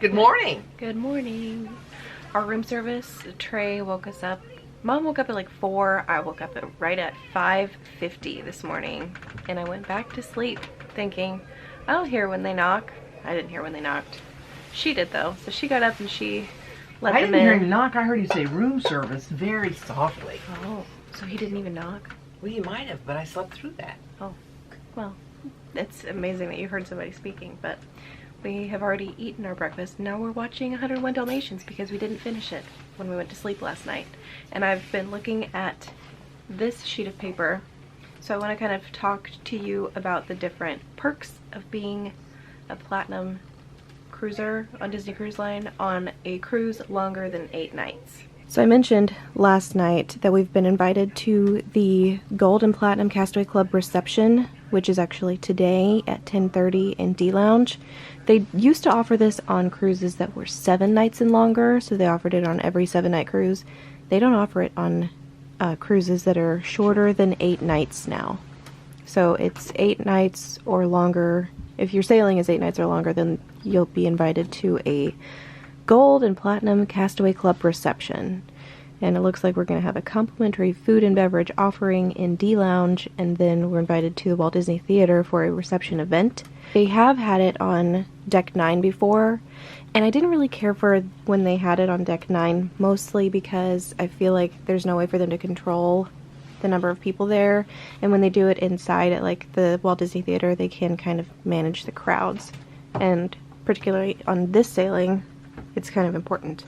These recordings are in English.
Good morning. Good morning. Our room service, Trey woke us up. Mom woke up at like 4. I woke up right at 5:50 this morning. And I went back to sleep thinking, I'll hear when they knock. I didn't hear when they knocked. She did though. So she got up and she let them in. I didn't hear him knock. I heard you say room service very softly. Oh, so he didn't even knock? Well, you might have, but I slept through that. Oh, well, it's amazing that you heard somebody speaking, but we have already eaten our breakfast. Now we're watching 101 Dalmatians because we didn't finish it when we went to sleep last night. And I've been looking at this sheet of paper. So I want to kind of talk to you about the different perks of being a platinum cruiser on Disney Cruise Line on a cruise longer than 8 nights. So I mentioned last night that we've been invited to the Gold and Platinum Castaway Club reception, which is actually today at 10:30 in D Lounge. They used to offer this on cruises that were 7 nights and longer, so they offered it on every 7-night cruise. They don't offer it on cruises that are shorter than 8 nights now. So it's 8 nights or longer. If your sailing is 8 nights or longer, then you'll be invited to a Gold and Platinum Castaway Club reception. And it looks like we're going to have a complimentary food and beverage offering in D Lounge, and then we're invited to the Walt Disney Theater for a reception event. They have had it on Deck 9 before, and I didn't really care for when they had it on Deck 9, mostly because I feel like there's no way for them to control the number of people there, and when they do it inside at like the Walt Disney Theater, they can kind of manage the crowds, and particularly on this sailing, it's kind of important.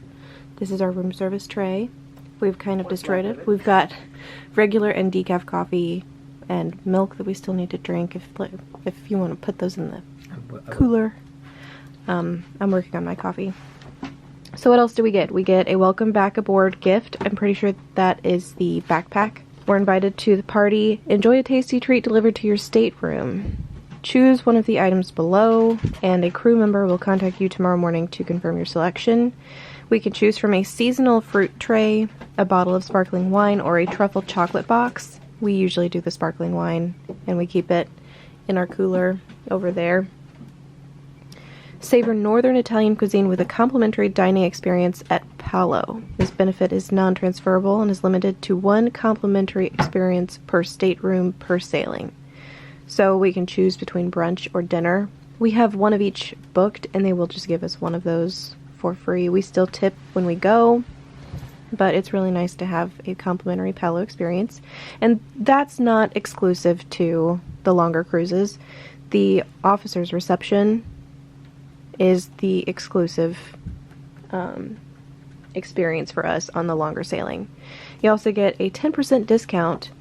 This is our room service tray. We've kind of destroyed it. We've got regular and decaf coffee and milk that we still need to drink if you want to put those in the cooler. I'm working on my coffee. So what else do we get? We get a welcome back aboard gift. I'm pretty sure that is the backpack. We're invited to the party. Enjoy a tasty treat delivered to your stateroom. Choose one of the items below, and a crew member will contact you tomorrow morning to confirm your selection. We can choose from a seasonal fruit tray, a bottle of sparkling wine, or a truffle chocolate box. We usually do the sparkling wine, and we keep it in our cooler over there. Savor Northern Italian cuisine with a complimentary dining experience at Palo. This benefit is non-transferable and is limited to 1 complimentary experience per stateroom per sailing. So we can choose between brunch or dinner. We have one of each booked, and they will just give us one of those for free. We still tip when we go, but it's really nice to have a complimentary Palo experience. And that's not exclusive to the longer cruises. The officer's reception is the exclusive experience for us on the longer sailing. You also get a 10% discount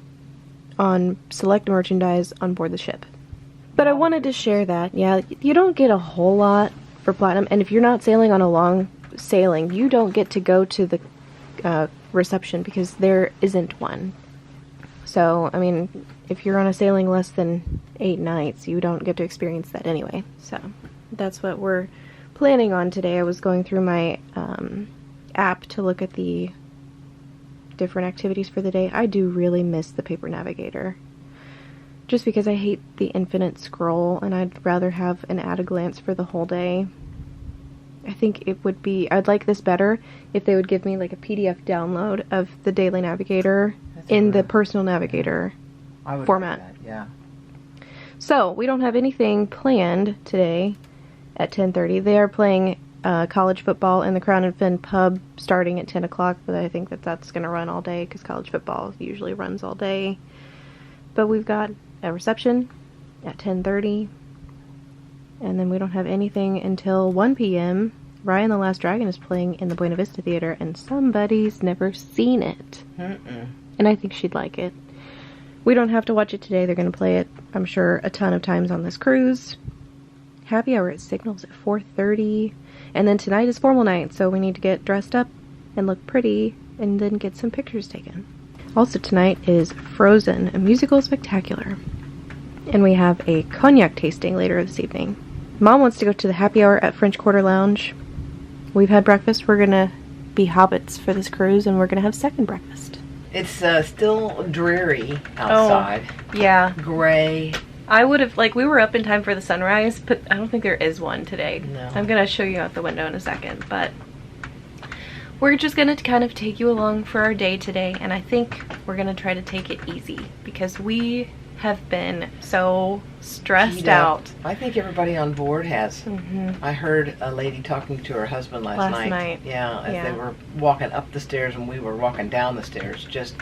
on select merchandise on board the ship. But I wanted to share that. Yeah, you don't get a whole lot for Platinum, and if you're not sailing on a long sailing, you don't get to go to the reception because there isn't one. So, I mean, if you're on a sailing less than 8 nights, you don't get to experience that anyway. So, that's what we're planning on today. I was going through my app to look at the different activities for the day. I do really miss the paper navigator. Just because I hate the infinite scroll, and I'd rather have an at-a-glance for the whole day. I think it would be, I'd like this better if they would give me like a PDF download of the daily navigator in the personal navigator format. Like that, yeah. So, we don't have anything planned today at 10:30. They are playing college football in the Crown and Fin pub starting at 10 o'clock, but I think that's going to run all day because college football usually runs all day. But we've got a reception at 10:30, and then we don't have anything until 1 p.m. Raya and the Last Dragon is playing in the Buena Vista Theater, and somebody's never seen it. And I think she'd like it. We don't have to watch it today. They're going to play it, I'm sure, a ton of times on this cruise. Happy hour at Signals at 4:30. And then tonight is formal night, so we need to get dressed up and look pretty and then get some pictures taken. Also tonight is Frozen, a musical spectacular. And we have a cognac tasting later this evening. Mom wants to go to the happy hour at French Quarter Lounge. We've had breakfast. We're going to be hobbits for this cruise, and we're going to have second breakfast. It's still dreary outside. Oh, yeah. Gray. I would have, like, we were up in time for the sunrise, but I don't think there is one today. No. I'm gonna show you out the window in a second, but we're just gonna kind of take you along for our day today, and I think we're gonna try to take it easy because we have been so stressed out. I think everybody on board has. Mhm. I heard a lady talking to her husband last night. Yeah, as they were walking up the stairs and we were walking down the stairs. Just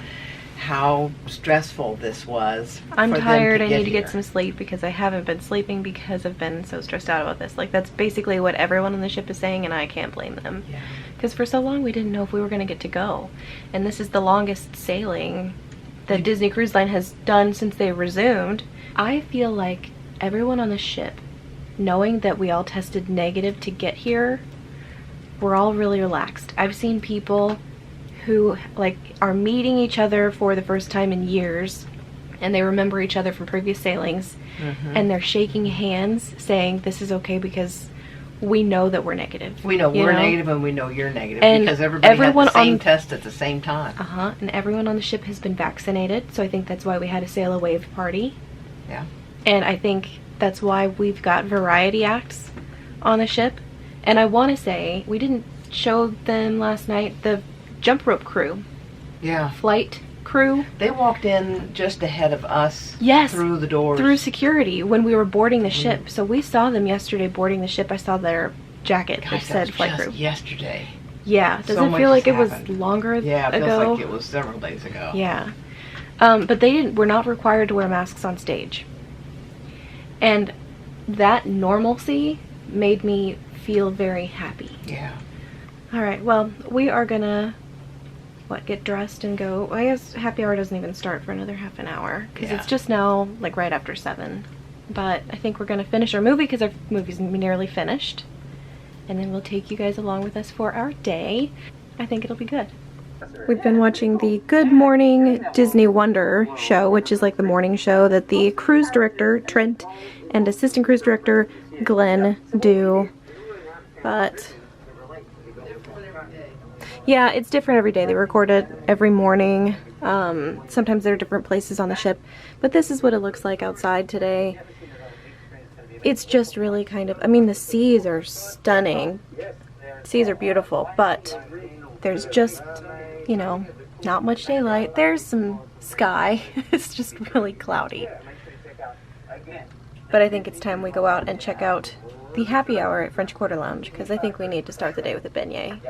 how stressful this was. I'm tired. I need to here. get some sleep because I haven't been sleeping because I've been so stressed out about this. Like, that's basically what everyone on the ship is saying, and I can't blame them. Yeah. Because for so long we didn't know if we were going to get to go. And this is the longest sailing that Disney Cruise Line has done since they resumed. I feel like everyone on the ship, knowing that we all tested negative to get here, we're all really relaxed. I've seen people who like are meeting each other for the first time in years, and they remember each other from previous sailings, and they're shaking hands saying this is okay because we know that we're negative. We know we're negative and we know you're negative, and because everybody had the same on, test at the same time. And everyone on the ship has been vaccinated, so I think that's why we had a sail a wave party. Yeah. And I think that's why we've got variety acts on the ship. And I want to say, we didn't show them last night, the jump rope crew. Yeah. Flight crew. They walked in just ahead of us. Yes. Through the doors. Through security when we were boarding the ship. So we saw them yesterday boarding the ship. I saw their jacket that said flight crew. Yesterday. Yeah. Does it feel like it was longer ago? Yeah, it feels like it was several days ago. Yeah. But we're not required to wear masks on stage. And that normalcy made me feel very happy. Yeah. All right, well, we are gonna, get dressed and go. I guess happy hour doesn't even start for another half an hour because it's just now, like, right after 7. But I think we're gonna finish our movie because our movie's nearly finished. And then we'll take you guys along with us for our day. I think it'll be good. We've been watching the Good Morning Disney Wonder show, which is like the morning show that the cruise director, Trent, and assistant cruise director, Glenn, do. But yeah, it's different every day. They record it every morning. Sometimes there are different places on the ship. But this is what it looks like outside today. It's just really kind of, I mean, the seas are stunning. Seas are beautiful, but there's just, you know, not much daylight. There's some sky. It's just really cloudy. But I think it's time we go out and check out the happy hour at French Quarter Lounge, because I think we need to start the day with a beignet.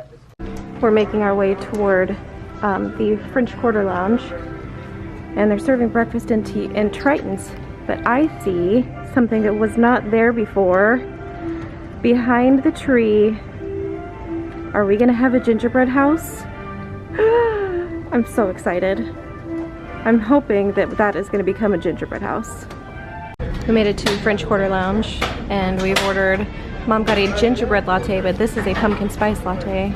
We're making our way toward the French Quarter Lounge, and they're serving breakfast and tea in Tritons. But I see something that was not there before. Behind the tree, are we gonna have a gingerbread house? I'm so excited. I'm hoping that that is gonna become a gingerbread house. We made it to French Quarter Lounge, and we've ordered, Mom got a gingerbread latte, but this is a pumpkin spice latte.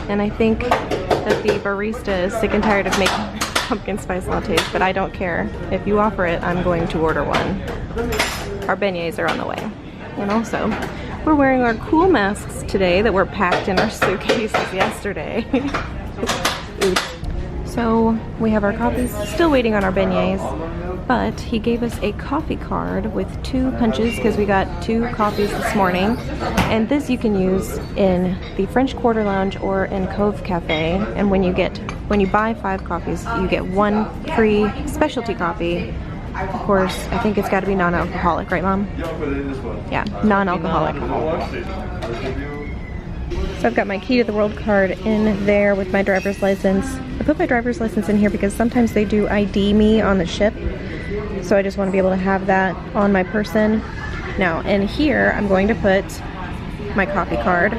And I think that the barista is sick and tired of making pumpkin spice lattes, but I don't care. If you offer it, I'm going to order one. Our beignets are on the way. And also, we're wearing our cool masks today that were packed in our suitcases yesterday. Oops. So we have our coffees, still waiting on our beignets, but he gave us a coffee card with 2 punches because we got 2 coffees this morning. And this you can use in the French Quarter Lounge or in Cove Cafe. And when you buy 5 coffees, you get 1 free specialty coffee. Of course, I think it's got to be non-alcoholic, right, Mom? Yeah, non-alcoholic. So I've got my key to the world card in there with my driver's license. I put my driver's license in here because sometimes they do ID me on the ship. So I just want to be able to have that on my person. Now, in here, I'm going to put my coffee card,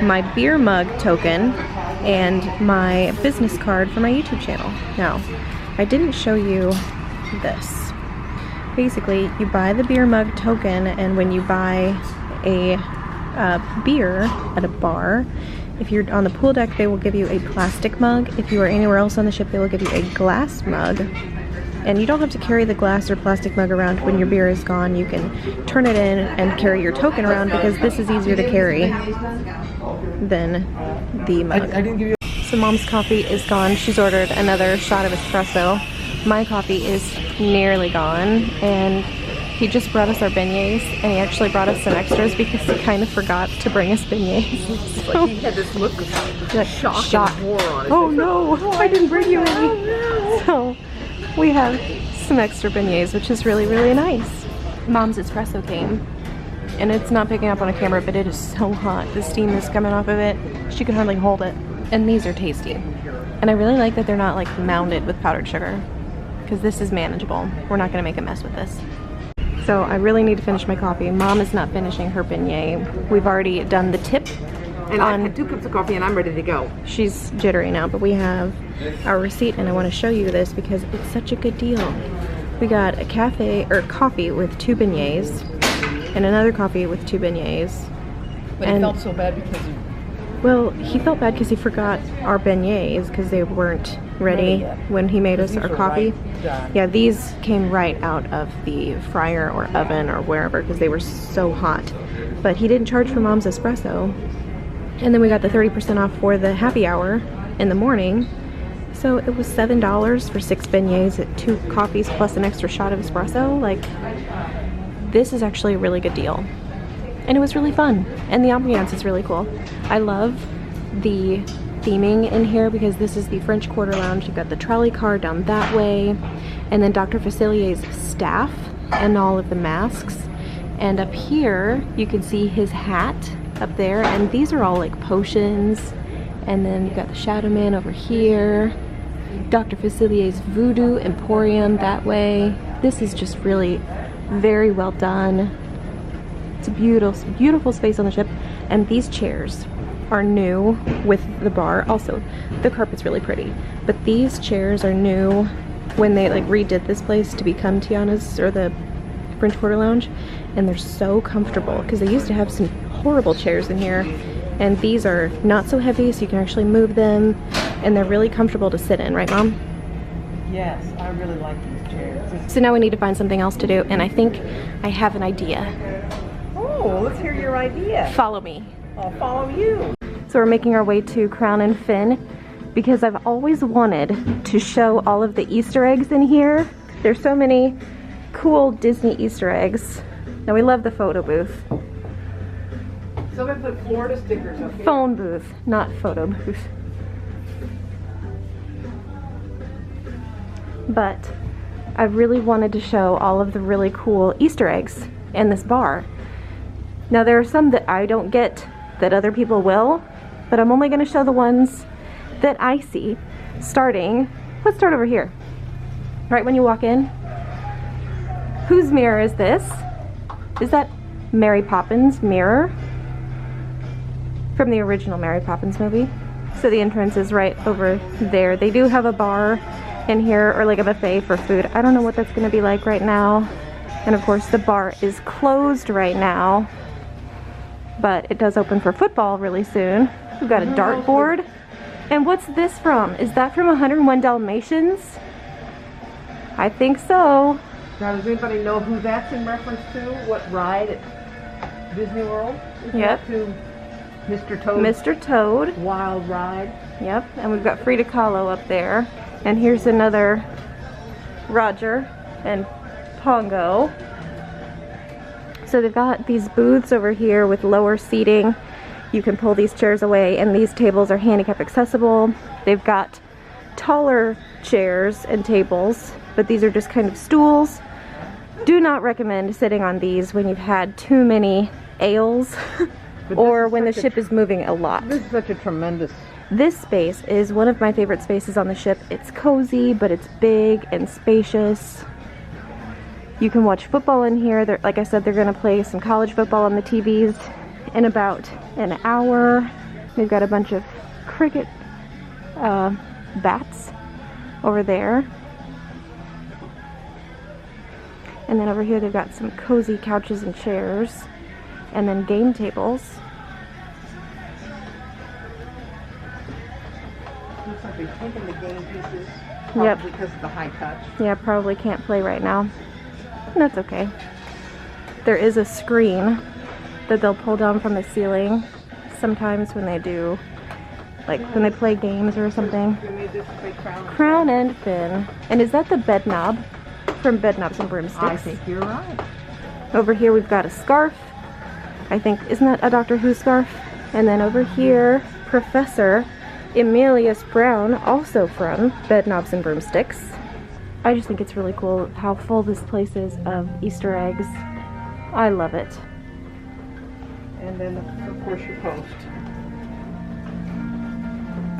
my beer mug token, and my business card for my YouTube channel. Now, I didn't show you this. Basically, you buy the beer mug token, and when you buy a beer at a bar, if you're on the pool deck, they will give you a plastic mug. If you are anywhere else on the ship, they will give you a glass mug. And you don't have to carry the glass or plastic mug around when your beer is gone. You can turn it in and carry your token around because this is easier to carry than the mug. So Mom's coffee is gone. She's ordered another shot of espresso. My coffee is nearly gone, and He just brought us our beignets, and he actually brought us some extras because he kind of forgot to bring us beignets. Like he had this look of shock and horror on his face. Oh no, I didn't bring you any. So we have some extra beignets, which is really, really nice. Mom's espresso came, and it's not picking up on a camera, but it is so hot. The steam is coming off of it. She can hardly hold it. And these are tasty. And I really like that they're not like mounded with powdered sugar, because this is manageable. We're not gonna make a mess with this. So I really need to finish my coffee. Mom is not finishing her beignet. We've already done the tip. And I had 2 cups of coffee and I'm ready to go. She's jittery now, but we have our receipt, and I want to show you this because it's such a good deal. We got a coffee with 2 beignets and another coffee with 2 beignets. But he felt so bad because well, he felt bad because he forgot our beignets because they weren't ready when he made us our coffee. Yeah, these came right out of the fryer or oven or wherever because they were so hot. But he didn't charge for Mom's espresso. And then we got the 30% off for the happy hour in the morning. So it was $7 for 6 beignets at 2 coffees plus an extra shot of espresso. Like, this is actually a really good deal. And it was really fun. And the ambiance is really cool. I love the theming in here because this is the French Quarter Lounge. You've got the trolley car down that way. And then Dr. Facilier's staff and all of the masks. And up here, you can see his hat up there. And these are all like potions. And then you've got the Shadow Man over here. Dr. Facilier's Voodoo Emporium that way. This is just really very well done. It's a beautiful, beautiful space on the ship. And these chairs are new with the bar. Also, the carpet's really pretty. But these chairs are new when they like redid this place to become Tiana's or the French Quarter Lounge. And they're so comfortable because they used to have some horrible chairs in here. And these are not so heavy, so you can actually move them. And they're really comfortable to sit in, right, Mom? Yes, I really like these chairs. So now we need to find something else to do, and I think I have an idea. Oh, let's hear your idea. Follow me. I'll follow you. So we're making our way to Crown and Fin because I've always wanted to show all of the Easter eggs in here. There's so many cool Disney Easter eggs. Now we love the photo booth. Somebody put Florida stickers up here. Phone booth, not photo booth. But I really wanted to show all of the really cool Easter eggs in this bar. Now there are some that I don't get that other people will, but I'm only going to show the ones that I see. Starting, let's start over here. Right when you walk in. Whose mirror is this? Is that Mary Poppins' mirror? From the original Mary Poppins movie. So the entrance is right over there. They do have a bar in here, or like a buffet for food. I don't know what that's gonna be like right now. And of course the bar is closed right now, but it does open for football really soon. We've got a dartboard. And what's this from? Is that from 101 Dalmatians? I think so. Now, does anybody know who that's in reference to? What ride at Disney World? Yep. To Mr. Toad. Mr. Toad. Wild Ride. Yep, and we've got Frida Kahlo up there. And here's another Roger and Pongo. So they've got these booths over here with lower seating. You can pull these chairs away, and these tables are handicap accessible. They've got taller chairs and tables, but these are just kind of stools. Do not recommend sitting on these when you've had too many ales or when the ship is moving a lot. This is such a tremendous... This space is one of my favorite spaces on the ship. It's cozy, but it's big and spacious. You can watch football in here. Like I said, they're going to play some college football on the TVs in about an hour. They've got a bunch of cricket bats over there. And then over here they've got some cozy couches and chairs. And then game tables. Looks like they've taken the game pieces. Yep. Because of the high touch. Yeah, probably can't play right now. That's okay. There is a screen that they'll pull down from the ceiling sometimes when they do, like when they play games or something. Crown and Fin. And is that the bed knob from Bed Knobs and Broomsticks? I think you're right. Over here we've got a scarf. I think, isn't that a Doctor Who scarf? And then over here, Professor Emilius Brown, also from Bed Knobs and Broomsticks. I just think it's really cool how full this place is of Easter eggs. I love it. And then, of course, your post.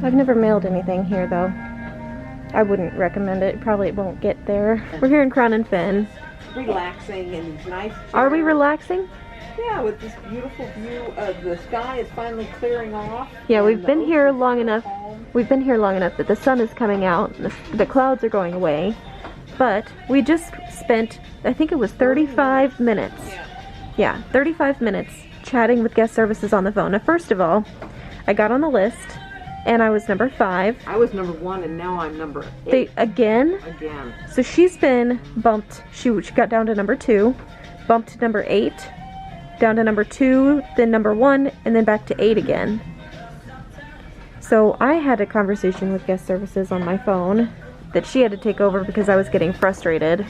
I've never mailed anything here, though. I wouldn't recommend it. Probably it won't get there. We're here in Crown and Fin. Relaxing and these nice chairs. Are we relaxing? Yeah, with this beautiful view of the sky is finally clearing off. Yeah, we've been here long enough. We've been here long enough that the sun is coming out, the clouds are going away. But we just spent, I think it was 35 minutes. Yeah, 35 minutes chatting with guest services on the phone. Now, first of all, I got on the list and I was number 5. I was number 1 and now I'm number 8. Again? Again. So she's been bumped. She got down to number 2, bumped to number 8, down to number 2, then number 1, and then back to 8 again. So I had a conversation with guest services on my phone that she had to take over because I was getting frustrated.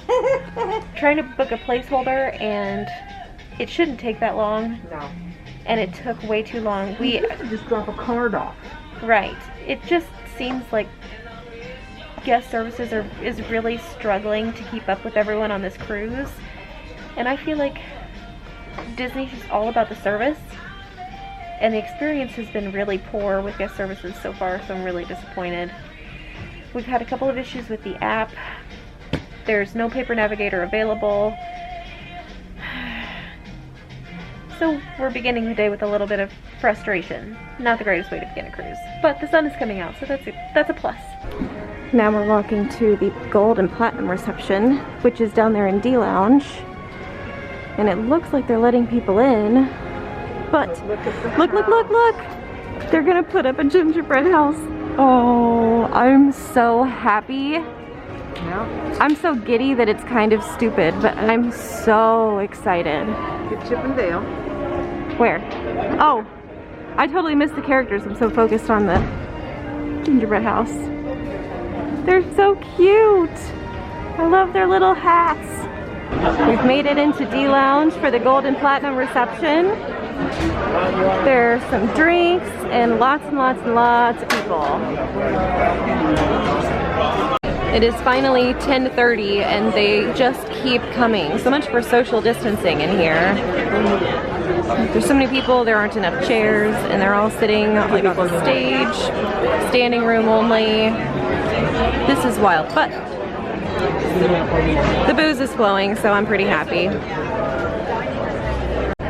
Trying to book a placeholder, and it shouldn't take that long. No. And it took way too long. We used to just drop a card off. Right. It just seems like guest services is really struggling to keep up with everyone on this cruise. And I feel like Disney's just all about the service. And the experience has been really poor with guest services so far, so I'm really disappointed. We've had a couple of issues with the app. There's no paper navigator available. So we're beginning the day with a little bit of frustration. Not the greatest way to begin a cruise. But the sun is coming out, so that's a plus. Now we're walking to the Gold and Platinum reception, which is down there in D Lounge. And it looks like they're letting people in. But look, look, look, look! They're gonna put up a gingerbread house. Oh, I'm so happy. Yeah. I'm so giddy that it's kind of stupid, but I'm so excited. Get Chip and Dale. Where? Oh, I totally missed the characters. I'm so focused on the gingerbread house. They're so cute. I love their little hats. We've made it into D Lounge for the Gold and Platinum reception. There's some drinks and lots and lots and lots of people. It is finally 10:30 and they just keep coming. So much for social distancing in here. There's so many people, there aren't enough chairs, and they're all sitting like on the stage, standing room only. This is wild, but the booze is flowing, so I'm pretty happy.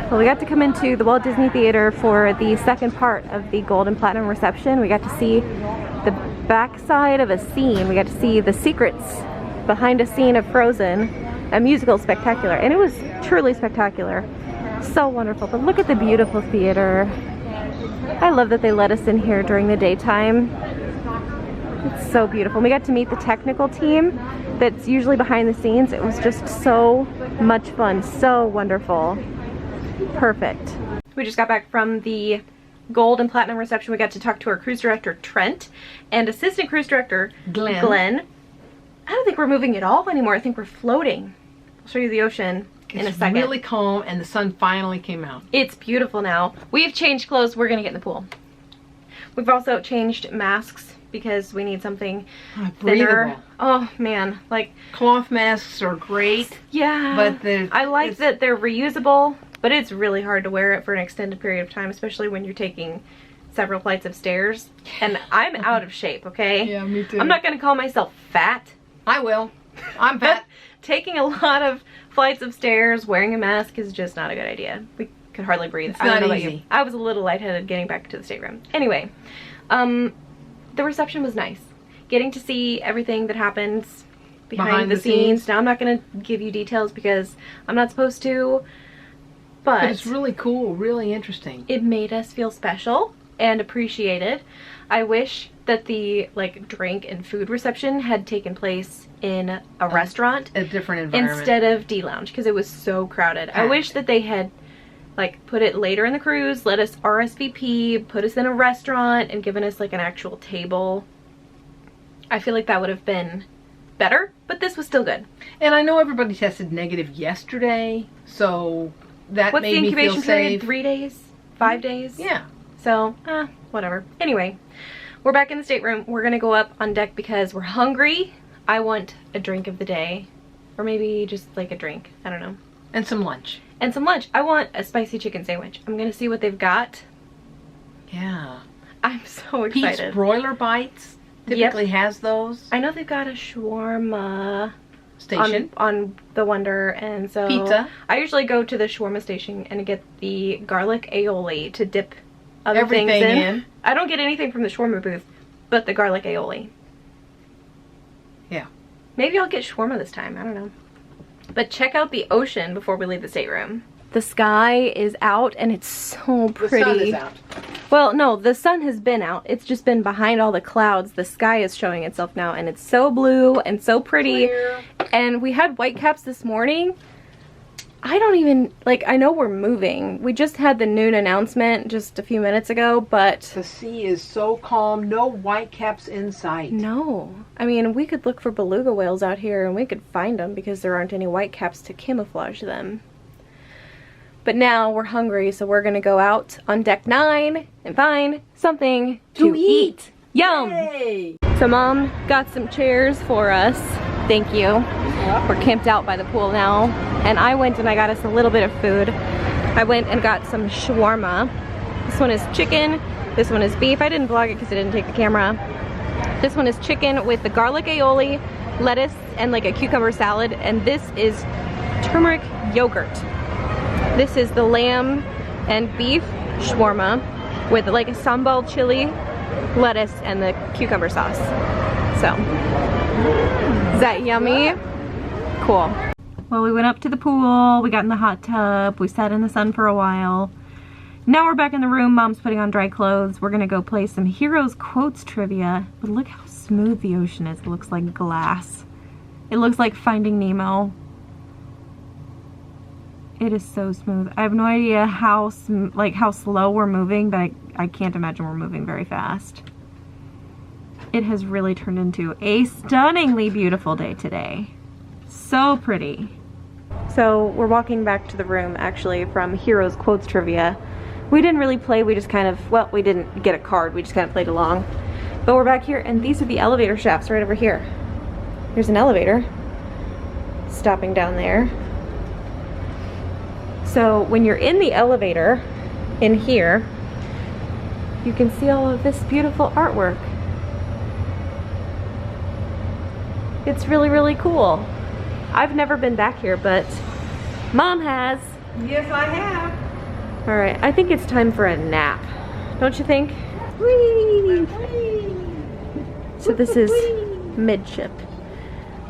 Well, we got to come into the Walt Disney Theater for the second part of the Gold and Platinum reception. We got to see the backside of a scene. We got to see the secrets behind a scene of Frozen, a musical spectacular, and it was truly spectacular. So wonderful. But look at the beautiful theater. I love that they let us in here during the daytime. It's so beautiful. We got to meet the technical team that's usually behind the scenes. It was just so much fun, so wonderful. Perfect. We just got back from the Gold and Platinum reception. We got to talk to our cruise director, Trent, and assistant cruise director, Glenn. I don't think we're moving at all anymore. I think we're floating. I'll show you the ocean in a second. It's really calm and the sun finally came out. It's beautiful now. We've changed clothes. We're going to get in the pool. We've also changed masks because we need something thinner. Oh man, like cloth masks are great. Yeah, but I like that they're reusable, but it's really hard to wear it for an extended period of time, especially when you're taking several flights of stairs. And I'm out of shape, okay? Yeah, me too. I'm not gonna call myself fat. I will. I'm fat. Taking a lot of flights of stairs, wearing a mask is just not a good idea. We could hardly breathe. It's not easy. You. I was a little lightheaded getting back to the stateroom. Anyway, the reception was nice. Getting to see everything that happens behind the scenes. Now I'm not going to give you details because I'm not supposed to, but it's really cool, really interesting. It made us feel special and appreciated. I wish that the drink and food reception had taken place in a restaurant, a different environment, instead of D Lounge, because it was so crowded. I wish that they had put it later in the cruise, let us RSVP, put us in a restaurant, and given us an actual table. I feel like that would have been better, but this was still good. And I know everybody tested negative yesterday, so that What's made the me incubation feel period? safe. 3 days? 5 days? Yeah. So, whatever. Anyway, we're back in the stateroom. We're gonna go up on deck because we're hungry. I want a drink of the day. Or maybe just like a drink. I don't know. And some lunch. And some lunch. I want a spicy chicken sandwich. I'm gonna see what they've got. Yeah. I'm so excited. Pete's Broiler Bites typically has those. I know they've got a shawarma Station. on the Wonder, and so Pizza. I usually go to the shawarma station and get the garlic aioli to dip other Everything things in. I don't get anything from the shawarma booth, but the garlic aioli. Yeah. Maybe I'll get shawarma this time. I don't know. But check out the ocean before we leave the stateroom. The sky is out and it's so pretty. The sun is out. Well, no, the sun has been out. It's just been behind all the clouds. The sky is showing itself now and it's so blue and so pretty. Clear. And we had whitecaps this morning. I don't even, like, I know we're moving. We just had the noon announcement just a few minutes ago, but... The sea is so calm, no whitecaps in sight. No. I mean, we could look for beluga whales out here and we could find them because there aren't any whitecaps to camouflage them. But now we're hungry, so we're gonna go out on deck 9 and find something to eat. Yum! Yay. So Mom got some chairs for us. Thank you. We're camped out by the pool now. And I went and I got us a little bit of food. I went and got some shawarma. This one is chicken. This one is beef. I didn't vlog it because I didn't take the camera. This one is chicken with the garlic aioli, lettuce, and like a cucumber salad. And this is turmeric yogurt. This is the lamb and beef shawarma with like a sambal chili, lettuce, and the cucumber sauce. So, is that yummy? Cool. Well, we went up to the pool, we got in the hot tub, we sat in the sun for a while. Now we're back in the room, Mom's putting on dry clothes. We're gonna go play some Heroes Quotes trivia. But look how smooth the ocean is. It looks like glass. It looks like Finding Nemo. It is so smooth. I have no idea how slow we're moving, but I can't imagine we're moving very fast. It has really turned into a stunningly beautiful day today. So pretty. So we're walking back to the room actually from Heroes Quotes Trivia. We didn't really play, we just kind of, well, we didn't get a card, we just kind of played along. But we're back here and these are the elevator shafts right over here. Here's an elevator stopping down there. So when you're in the elevator in here, you can see all of this beautiful artwork. It's really, really cool. I've never been back here, but Mom has. Yes, I have. All right, I think it's time for a nap. Don't you think? Whee! So this is midship.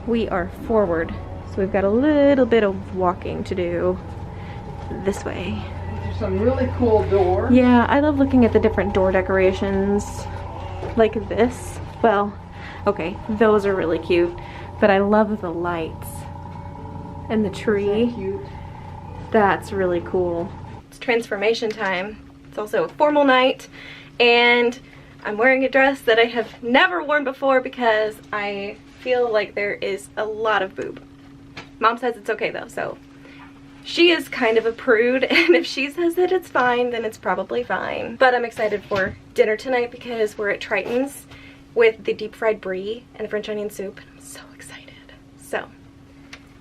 We are forward, so we've got a little bit of walking to do this way. There's some really cool doors. Yeah, I love looking at the different door decorations like this. Well, okay, those are really cute, but I love the lights and the tree. Isn't that cute? That's really cool. It's transformation time. It's also a formal night, and I'm wearing a dress that I have never worn before because I feel like there is a lot of boob. Mom says it's okay though, so she is kind of a prude, and if she says that it's fine, then it's probably fine. But I'm excited for dinner tonight because we're at Triton's with the deep fried brie and the French onion soup. I'm so excited. So,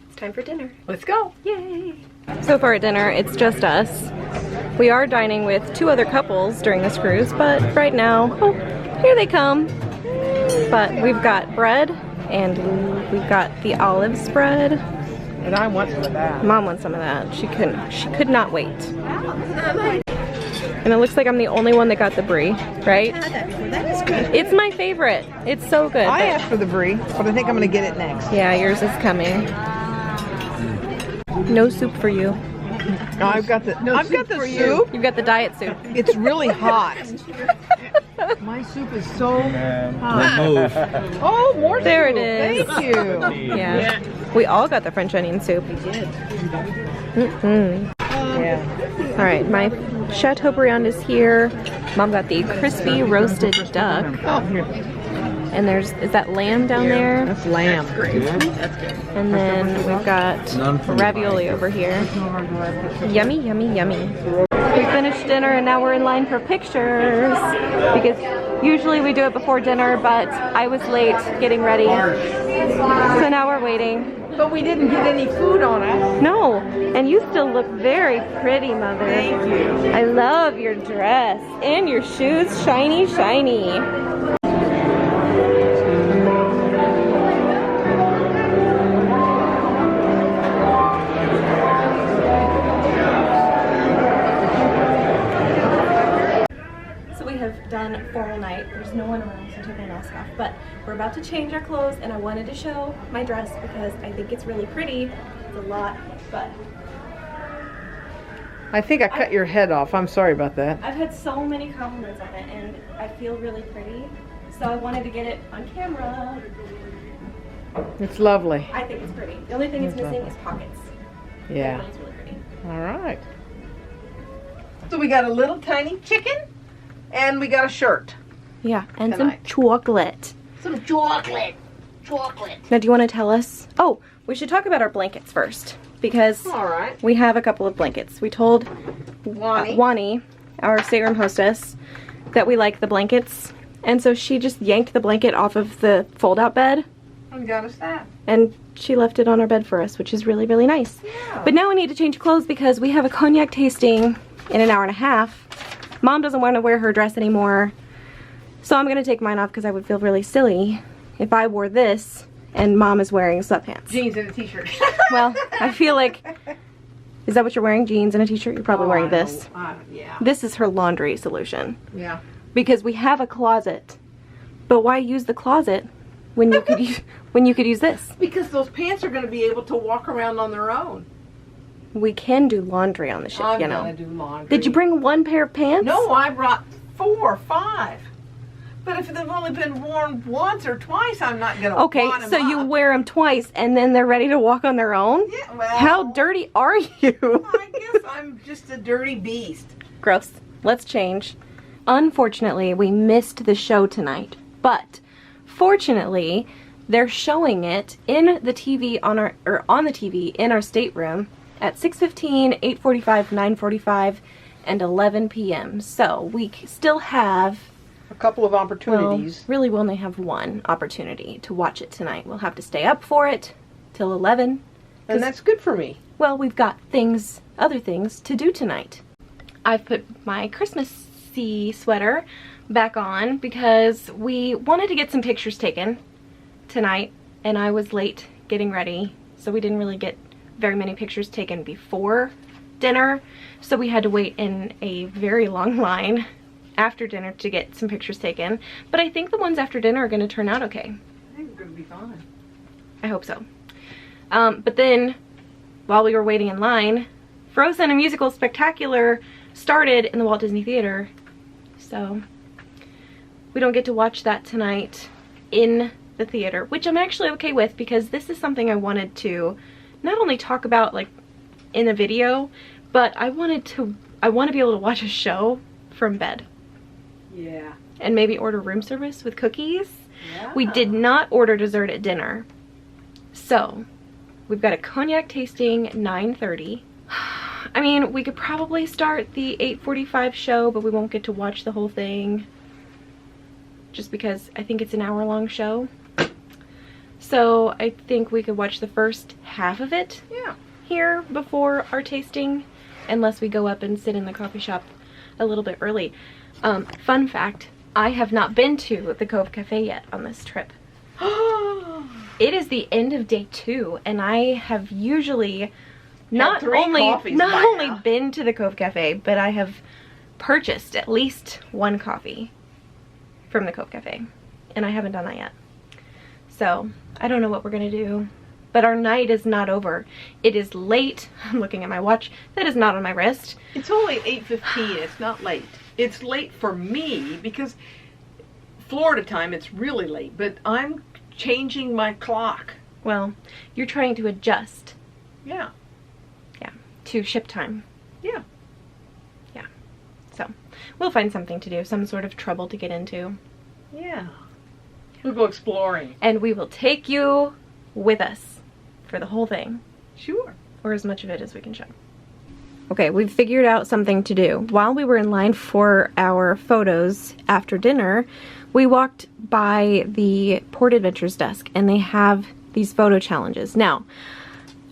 it's time for dinner. Let's go. Yay! So far at dinner, it's just us. We are dining with 2 other couples during this cruise, but right now, oh, here they come. But we've got bread, and we've got the olive spread. And I want some of that. Mom wants some of that. She could not wait. And it looks like I'm the only one that got the brie, right? That is good. It's my favorite. It's so good. I asked for the brie, but I think I'm going to get it next. Yeah, yours is coming. No soup for you. No, I've got the soup. You've got the diet soup. It's really hot. My soup is so hot. Oh, more There soup. it is. Thank you. Yeah. We all got the French onion soup. We did. Yeah. All right, my Chateaubriand is here. Mom got the crispy roasted duck. Oh, here. And is that lamb down there? That's lamb. That's great. That's good. And then we've got ravioli over here. Yummy, yummy, yummy. We finished dinner and now we're in line for pictures because usually we do it before dinner, but I was late getting ready. So now we're waiting. But we didn't get any food on us. No, and you still look very pretty, Mother. Thank you. I love your dress and your shoes, shiny, shiny. Done formal night. There's no one around, so I took my mask off. But we're about to change our clothes, and I wanted to show my dress because I think it's really pretty. It's a lot, but I think I cut your head off. I'm sorry about that. I've had so many compliments on it, and I feel really pretty. So I wanted to get it on camera. It's lovely. I think it's pretty. The only thing it's missing is pockets. Yeah. It's really pretty. All right. So we got a little tiny chicken, and we got a shirt. Yeah, and Tonight. some chocolate. Some chocolate. Chocolate. Now, do you want to tell us? Oh, we should talk about our blankets first because All right. we have a couple of blankets. We told Wani. Wani, our stateroom hostess, that we like the blankets, and so she just yanked the blanket off of the fold-out bed, And got us that. and she left it on our bed for us, which is really, really nice. Yeah. But now we need to change clothes because we have a cognac tasting in an hour and a half. Mom doesn't want to wear her dress anymore, so I'm going to take mine off because I would feel really silly if I wore this and Mom is wearing sweatpants. Jeans and a t-shirt. Well, I feel like, is that what you're wearing? Jeans and a t-shirt? You're probably wearing this. Yeah. This is her laundry solution. Yeah. Because we have a closet. But why use the closet when you could use this? Because those pants are going to be able to walk around on their own. We can do laundry on the ship, I'm you know. going to do laundry. Did you bring one pair of pants? No, I brought 4 or 5. But if they've only been worn once or twice, I'm not going to Okay, so you wear them twice and then they're ready to walk on their own? Yeah, well, How dirty are you? I guess I'm just a dirty beast. Gross. Let's change. Unfortunately, we missed the show tonight, but fortunately, they're showing it in the TV on the TV in our stateroom at 6:15, 8:45, 9:45, and 11 p.m. So we still have A couple of opportunities. Well, really, we only have one opportunity to watch it tonight. We'll have to stay up for it till 11. And that's good for me. Well, we've got other things to do tonight. I've put my Christmassy sweater back on because we wanted to get some pictures taken tonight, and I was late getting ready, so we didn't really get very many pictures taken before dinner, so we had to wait in a very long line after dinner to get some pictures taken. But I think the ones after dinner are going to turn out okay. I think it's going to be fine. I hope so. But then, while we were waiting in line, Frozen, a musical spectacular, started in the Walt Disney Theater. So, we don't get to watch that tonight in the theater, which I'm actually okay with because this is something I wanted to not only talk about like in a video, but I want to be able to watch a show from bed. Yeah. And maybe order room service with cookies. Yeah. We did not order dessert at dinner. So, we've got a cognac tasting 9:30. I mean, we could probably start the 8:45 show, but we won't get to watch the whole thing. Just because I think it's an hour-long show. So, I think we could watch the first half of it here before our tasting, unless we go up and sit in the coffee shop a little bit early. Fun fact, I have not been to the Cove Cafe yet on this trip. It is the end of day 2, and I have usually not only been to the Cove Cafe, but I have purchased at least one coffee from the Cove Cafe, and I haven't done that yet. So, I don't know what we're gonna do, but our night is not over. It is late. I'm looking at my watch. That is not on my wrist. It's only 8:15. It's not late. It's late for me because Florida time it's really late, but I'm changing my clock. Well, you're trying to adjust. Yeah. Yeah, to ship time. Yeah. Yeah. So, we'll find something to do, some sort of trouble to get into. Yeah. Yeah. We'll go exploring. And we will take you with us for the whole thing. Sure. Or as much of it as we can show. Okay, we've figured out something to do. While we were in line for our photos after dinner, we walked by the Port Adventures desk and they have these photo challenges. Now,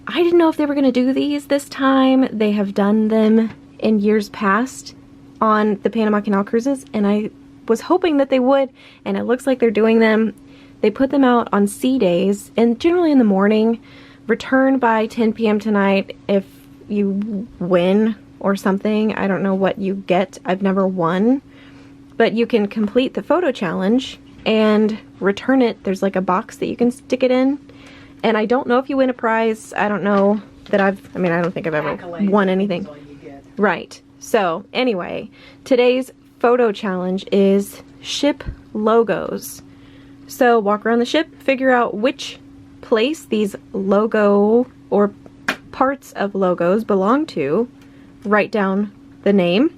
I didn't know if they were going to do these this time. They have done them in years past on the Panama Canal cruises, and I was hoping that they would, and it looks like they're doing them. They put them out on sea days, and generally in the morning. Return by 10 p.m. tonight if you win or something. I don't know what you get. I've never won. But you can complete the photo challenge and return it. There's like a box that you can stick it in. And I don't know if you win a prize. I don't know that I don't think I've ever won anything. Right. So anyway, today's photo challenge is ship logos. So walk around the ship, figure out which place these logo or parts of logos belong to, write down the name,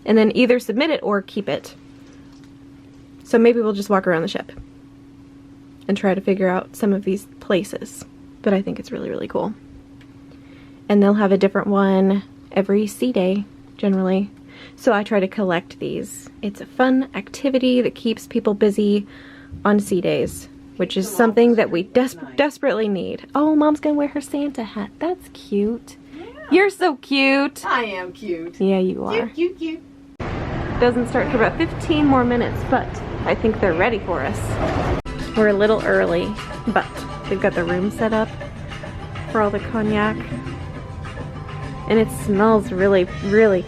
and then either submit it or keep it. So maybe we'll just walk around the ship and try to figure out some of these places. But I think it's really, really cool. And they'll have a different one every sea day, generally. So I try to collect these. It's a fun activity that keeps people busy on sea days, which is something that we desperately need. Oh, Mom's gonna wear her Santa hat. That's cute. Yeah. You're so cute. I am cute. Yeah, you are. Cute, cute, cute. Doesn't start for about 15 more minutes, but I think they're ready for us. We're a little early, but they've got the room set up for all the cognac. And it smells really, really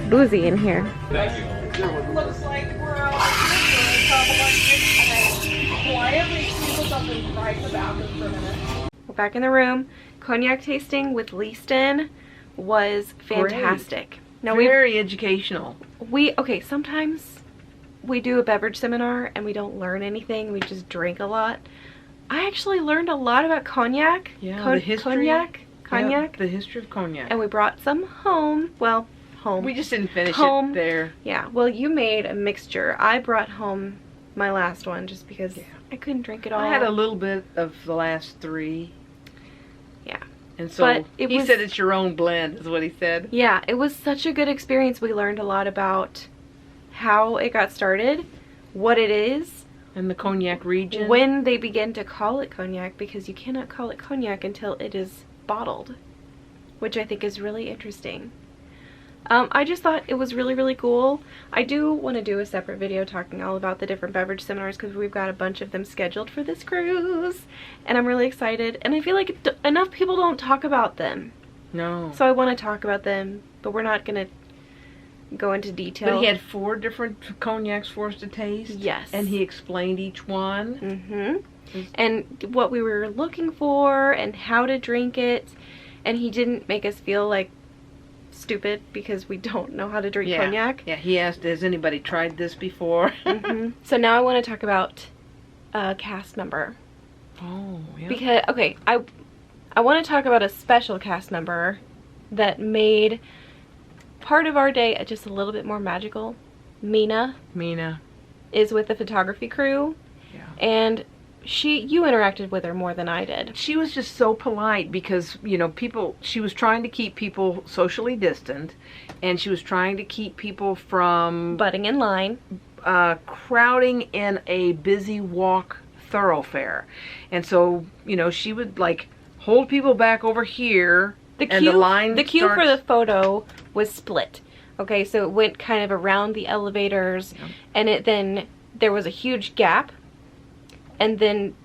boozy in here. Thank you. Looks like we're out quietly squeeze up and cry in the bathroom for a minute. We're back in the room. Cognac tasting with Leaston was fantastic. Now very educational. Okay, sometimes we do a beverage seminar and we don't learn anything. We just drink a lot. I actually learned a lot about cognac. Yeah, the history. Cognac. Yeah, the history of cognac. And we brought some home. Well, home. We just didn't finish home. it there. Yeah, well, you made a mixture. I brought home my last one just because I couldn't drink it all. I had a little bit of the last three. Yeah. And so he said it's your own blend, is what he said. Yeah, it was such a good experience. We learned a lot about how it got started, what it is. And the cognac region. When they begin to call it cognac, because you cannot call it cognac until it is bottled, which I think is really interesting. I just thought it was really, really cool. I do want to do a separate video talking all about the different beverage seminars because we've got a bunch of them scheduled for this cruise. And I'm really excited. And I feel like enough people don't talk about them. No. So I want to talk about them, but we're not going to go into detail. But he had 4 different cognacs for us to taste. Yes. And he explained each one. Mm-hmm. And what we were looking for and how to drink it. And he didn't make us feel like stupid because we don't know how to drink cognac. Yeah, he asked, has anybody tried this before? Mm-hmm. So now I want to talk about a cast member. Oh, yeah. Because, okay, I want to talk about a special cast member that made part of our day just a little bit more magical. Mina is with the photography crew. Yeah. And you interacted with her more than I did. She was just so polite because, you know, she was trying to keep people socially distant, and she was trying to keep people from butting in line, crowding in a busy walk thoroughfare. And so, you know, she would like hold people back over here. The queue for the photo was split. Okay, so it went kind of around the elevators, and then there was a huge gap. And then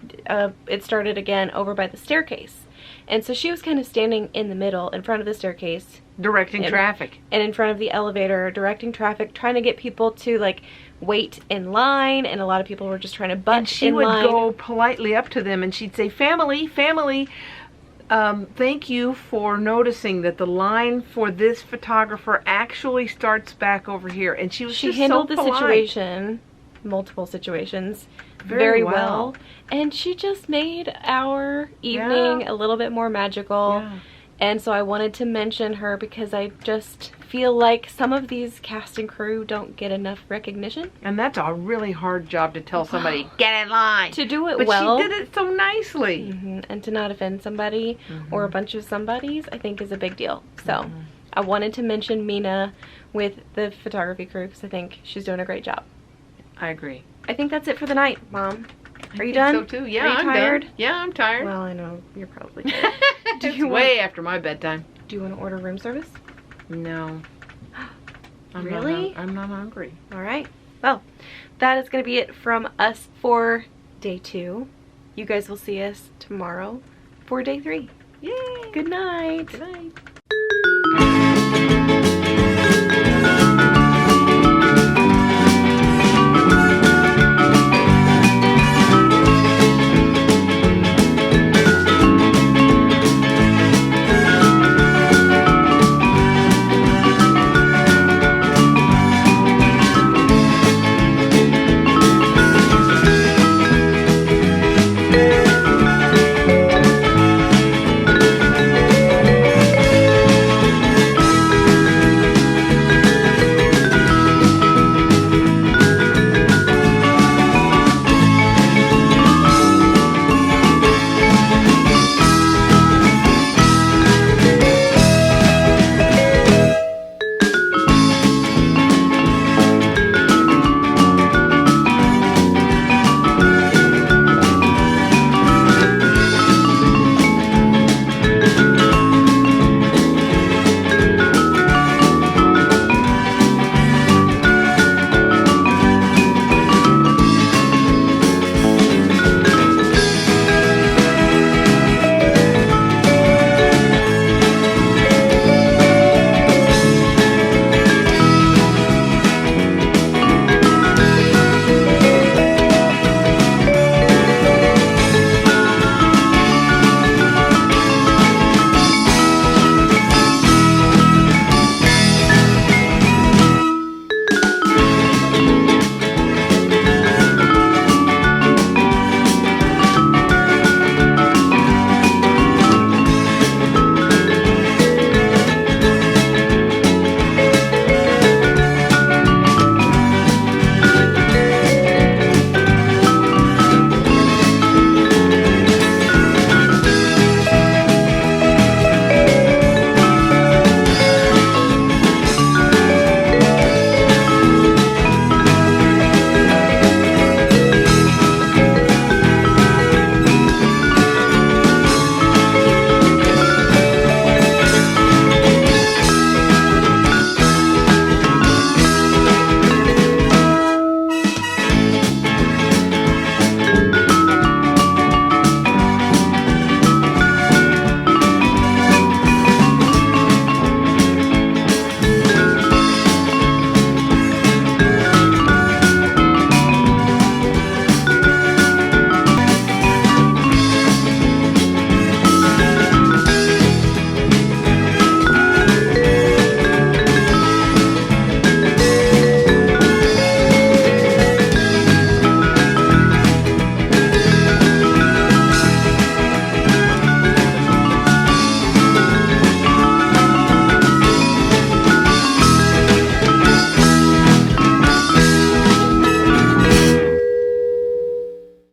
it started again over by the staircase. And so she was kind of standing in the middle in front of the staircase. Directing traffic. And in front of the elevator, directing traffic, trying to get people to like wait in line. And a lot of people were just trying to butt in line. And she would go politely up to them and she'd say, family, thank you for noticing that the line for this photographer actually starts back over here. And she handled the situation, multiple situations, very well. And she just made our evening a little bit more magical. Yeah. And so I wanted to mention her because I just feel like some of these cast and crew don't get enough recognition. And that's a really hard job to tell somebody, get in line. To do it but well. But she did it so nicely. And to not offend somebody or a bunch of somebodies, I think is a big deal. So I wanted to mention Mina with the photography crew because I think she's doing a great job. I agree. I think that's it for the night, Mom. Are you done? So too. Yeah, Are you tired? Done. Yeah, I'm tired. Well, I know you're probably tired. It's way after my bedtime. Do you want to order room service? No. Really? I'm not hungry. All right. Well, that is going to be it from us for day 2. You guys will see us tomorrow for day 3. Yay! Good night. Good night.